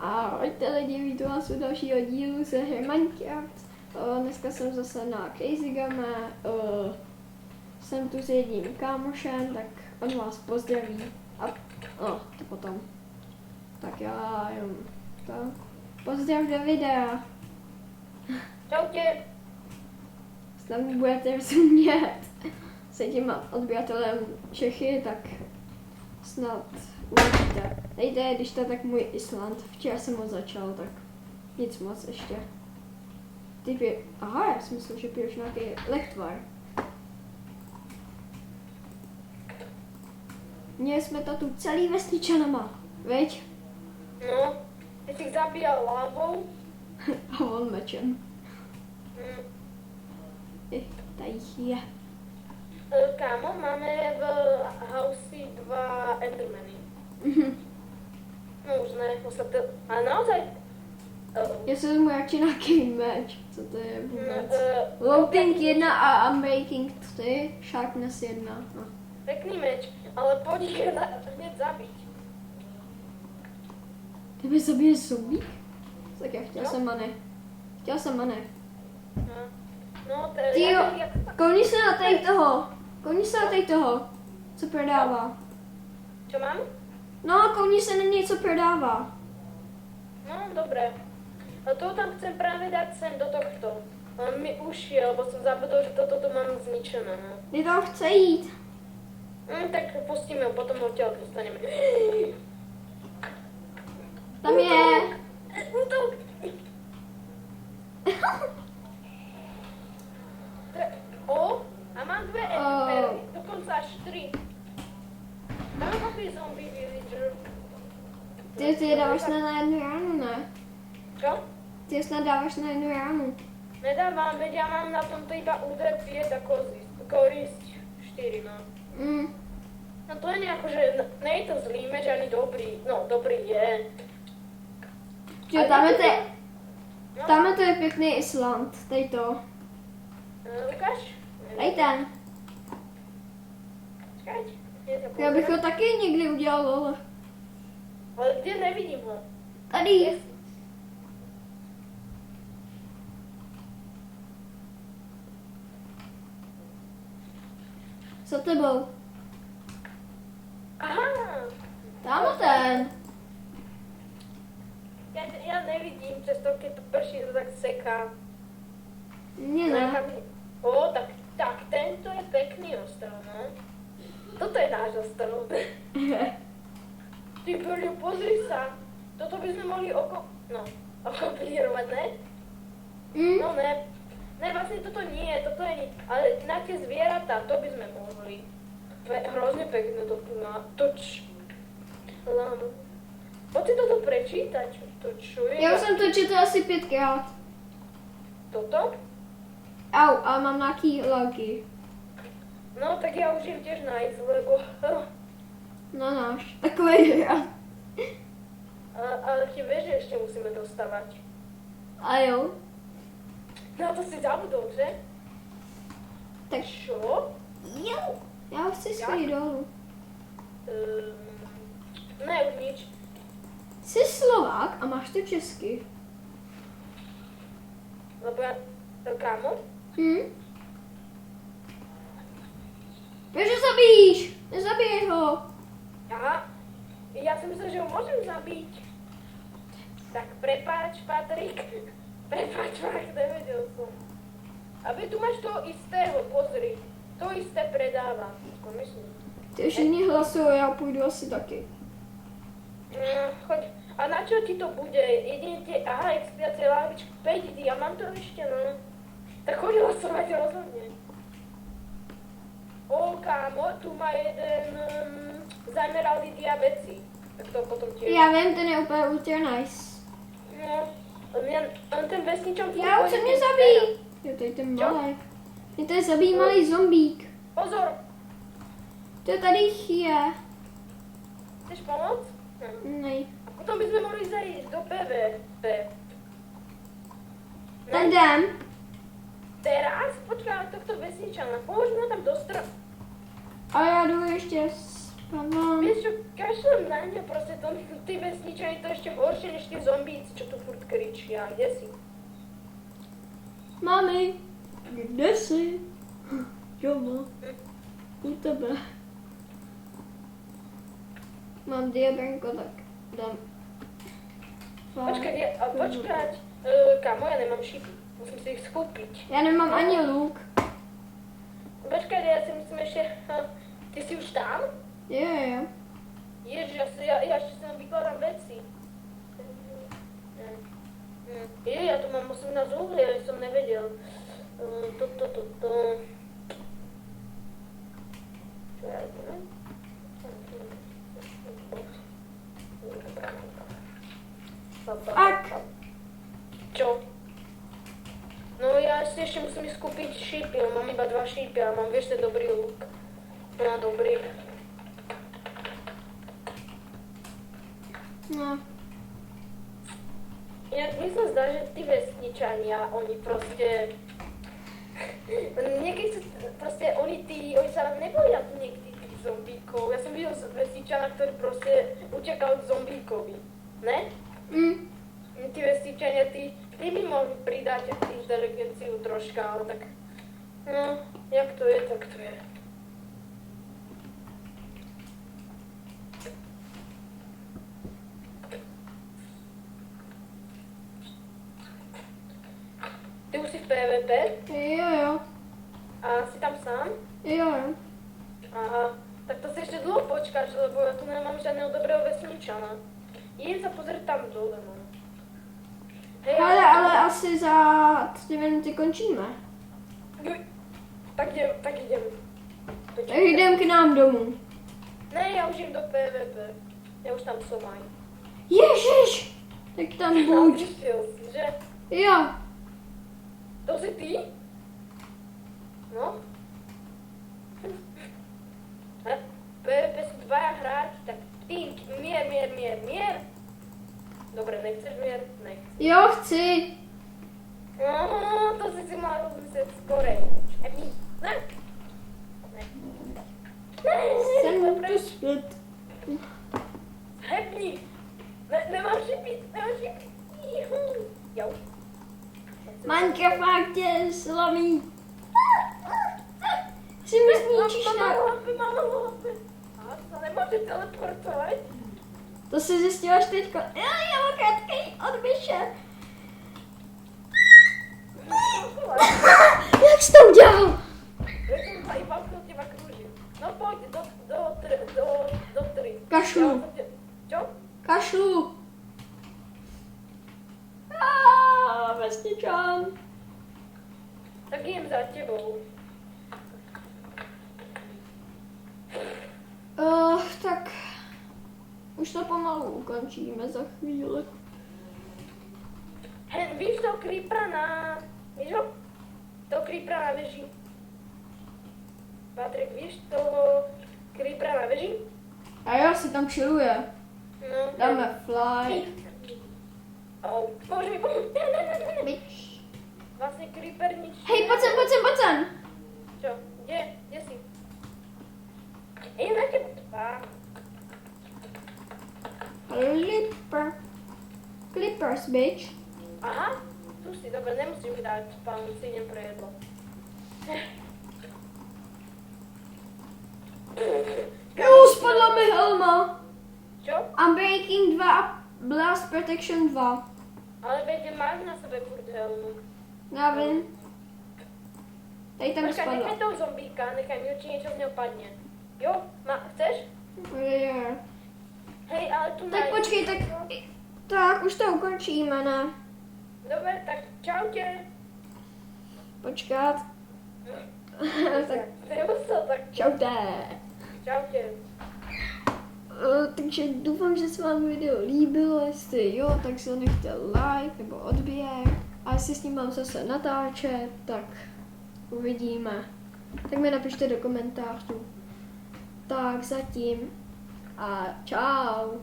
Ahojte lidi, vítám vás u dalšího dílu ze hry Minecraft. Dneska jsem zase na Crazy Game. Jsem tu s jedním kámošem, tak on vás pozdraví. A to potom. Tak já jenom to. Pozdrav do videa. Čaute. Snad mi budete rozumět. Se tím odběratelem Čechy, tak snad uvidíte. Nejde, když to tak můj Island. Včera jsem ho začal, tak nic moc ještě. Aha, já si myslím, že piješ nějaký lechtvar. Měli jsme to tu celý vesničanama, veď? No, ty si zabíjal lávou. A on mečem. Tady je. Kámo, máme v housi 2 endermany. No už ne, ale naozaj. Já se vezmu radši nějaký meč. Co to je vůbec? Loading 1 a Unbreaking 3, Sharpness 1. No. Pekný meč, ale pojď ich hned zabít. Ty mi zabiješ zombík? Tak já chtěl No. jsem mane. Chtěl jsem mane. No, to je... Tyjo, koukni se na tady toho. Koukni se na tady toho, co prodává. Čo mám? No, koukni se na něj, co prodává. No, dobré. A to tam chcem práve dať sem do tohto. On mi ušiel, lebo som zabudol, že toto tu mám zničené, no. Kde tam chce jít? Tak pustíme ho, potom ho odtiaľ dostaneme. Tam je. Útok! A mám 2 enderpearly, dokonca až 3. Dám kopii zombie villager. Ty je dáváš na jednu ránu, ne? Čo? Ty je snad dáváš na jednu ránu. Nedávam, veď ja mám na tomto iba úder 5 a korisť 4, no. No to je nejako, že nie je to zlý meč, ani dobrý. No, dobrý je. Čo, tam to je pěkný Island, tady to. Ukáž? Tady ten. Čakaj. Já bych ho taky někdy udělal, ale. Ale kde nevidím ho? Tady. Za tebou. Aha! Tam ten. Ja nevidím, přesto keď to prší, to tak seká. Nie, ne. Tak tento je pekný ostrov, no. Toto je náš ostrov. Ty Brňo, pozri sa. Toto by sme mohli okopírovať, ne? No ne. Ne, vlastne toto nie, toto je nič. Ale na tie zvieratá, to by sme mohli. Hrozne pekné to tu má. Poď si toto prečítať. To čo je? Já už jsem to četl asi 5krát. Toto? Au, ale mám nějaký lagy. No, tak ja už idem tiež nájsť, lebo... Na náš. Takový rád. Ale ti vieš, že ešte musíme dostávať. A jo. No to si zabudol, že? Tak Čo? jo. Já už chci schodit dolů. Ne, už nič. Jsi Slovák a máš to česky. Lebo ja... Kámo? Proč ho zabíjíš? Nezabiješ ho. Aha. Ja som myslel, že ho môžem zabiť. Tak prepáč, Patrik. Prepáč, Mark, nevedel som. A tu máš toho istého, pozri. To isté predáva. Myslím. Ty všichni hlasují, já půjdu asi taky. Choď. A na čo ti to bude? Jedine tie... Aha, expiacie lávičky 5 diamantov ešte, no. Tak choď hlasovať rozhodne. Kámo, tu má jeden zameralý diabeci. Tak to potom tiež. Já vím, ten je úplně ultra nice. No, on ten vesničan... Já už se mě zabíjí. Jo, tady ten malek. Mě tady zabíjí malý zombík. Pozor! To tady je. Chceš pomoct? Nej. A potom by sme mohli zajít do PvP. Ten jdem. Teraz? Počkaj, tohto vesničana. Pomôžeme ho tam dostat. A já jdu ještě Pavon. Vieš čo, kašlem na ňa, proste to, tí vesničani to ešte horšie než tí zombíci, čo tu furt kričia. Kde si? Mami, kde si? Doma. U tebe. Mám diabenko, tak dám. Počkať, kámo, ja nemám šipy. Musím si ich skúpiť. Já nemám ani luk. Počkaj, ja si myslím ešte, ty si už tam? Je. Ježiš, ja ešte si vykladám veci. Ja tu mám 18 uhlie, ale som nevedel. Čo ja idem? Ak. Čo? No ja si ešte musím ísť kúpiť šípy, mám iba 2 šípy a mám vieš ten dobrý luk. No dobrý. No. Ja mi sa zdá, že tí vesničania, oni proste... Niekedy sú proste, oni sa neboja tu niekedy tých zombíkov. Ja som videl vesničana, ktorý proste utekal k zombíkovi. Ne? Tí vesničania, tí by mohli pridať inteligenciu troška, ale tak... No, jak to je, tak to je. Ty už si v PvP? Jo. A si tam sám? Jo. Aha, tak to si ešte dlho počkáš, lebo ja tu nemám žiadneho dobrého vesničana. Idem sa pozrieť tam dole, no. Hej, Ale asi za 3 minuty končíme. Tak idem. Tak jdem k nám domů. Ne, ja už idem do PvP. Ja už tam som aj. Ježiš! Tak tam buď. Prišiel si, že? Jo. To si ty? No? PvP sú 2 hráči, tak ty, mier. Dobre, nechceš mier? Nechceš. Jo, chci. No, to si mal rozmyslet skorej. Ne. Jsem Dobre. tu zpět. Hebni. Nemám šipy. Jo. Minecraft tě slavý. Si mi zničíš na... Mám hlavu. A to nemůže teleportovat. To si zjistila až teďko. Já mám krátkej odbyšet. Jak jsi to udělal? Ja som iba okolo teba krúžim. No poď, do 3. Kašlu. Čo? Kašlu. Vesničan. Tak idem za tebou. Tak už to pomalu ukončíme za chvíli. Víš toho creepera na... Víš ho? Toho creepera na veži. Patrik, víš toho creepera na veži? A jo, si tam chilluje. No. Dáme fly. Pomôž mi, pomôž. Ne. Bitch. Vlastne creeper nič... Hej, pojď sem. Čo? Kde si? Idem na teba. Clippers, bitch. Aha, tu si, dobre, nemusím dať spam, si idem pre jedlo. Spadla mi helma. Čo? Unbreaking 2 a Blast Protection 2. Ale veď máš na sebe furt helmu. Já vím. Tady tam Počkaj, spadla. nechaj toho zombíka, nechaj mi, či niečo z neho padne. Jo, chceš? Je. Hej, ale tu Tak počkej, tak už to ukončíme, ne? Dobre, tak čaute. Počkat. Tak Nemusel, tak čaute. čaute. Takže doufám, že se vám video líbilo, jestli jo, tak si nechte like nebo odběr. A jestli s ním mám zase natáčet, tak uvidíme. Tak mi napište do komentářů. Tak zatím a čau.